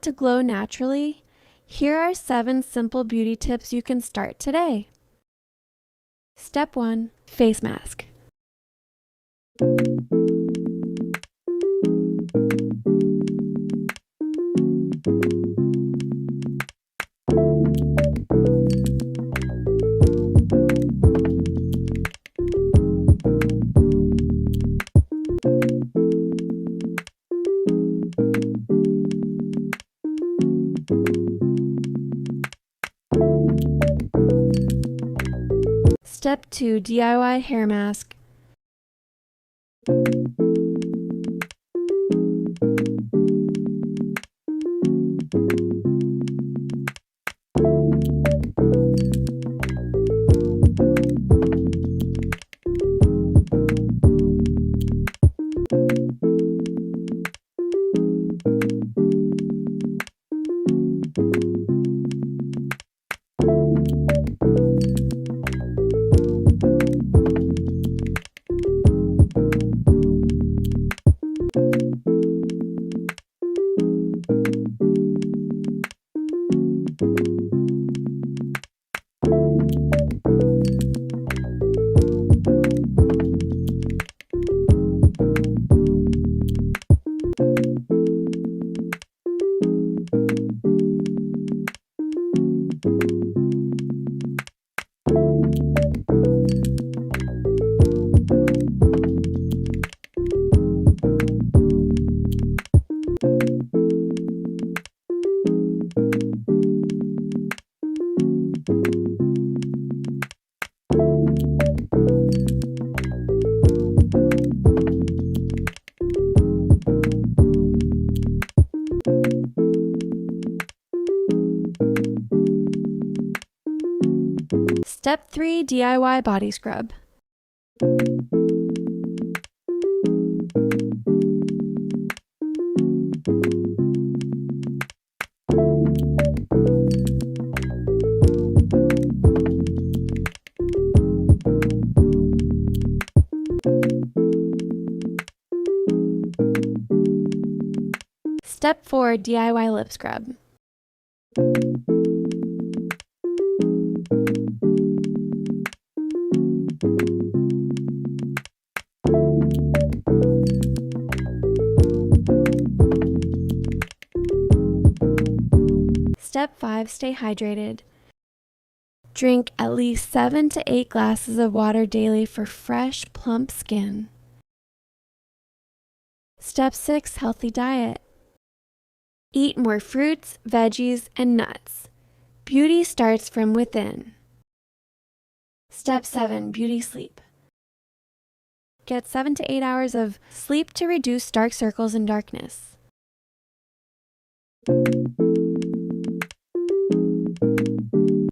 to glow naturally? Here are 7 simple beauty tips you can start today. Step 1. Face mask. Step 2. DIY hair mask. Step 3. DIY body scrub. Step 4. DIY lip scrub. Step 5. Stay hydrated. Drink at least 7 to 8 glasses of water daily for fresh, plump skin. Step 6. Healthy diet. Eat more fruits, veggies, and nuts. Beauty starts from within. Step 7. Beauty sleep. Get 7 to 8 hours of sleep to reduce dark circles and darkness.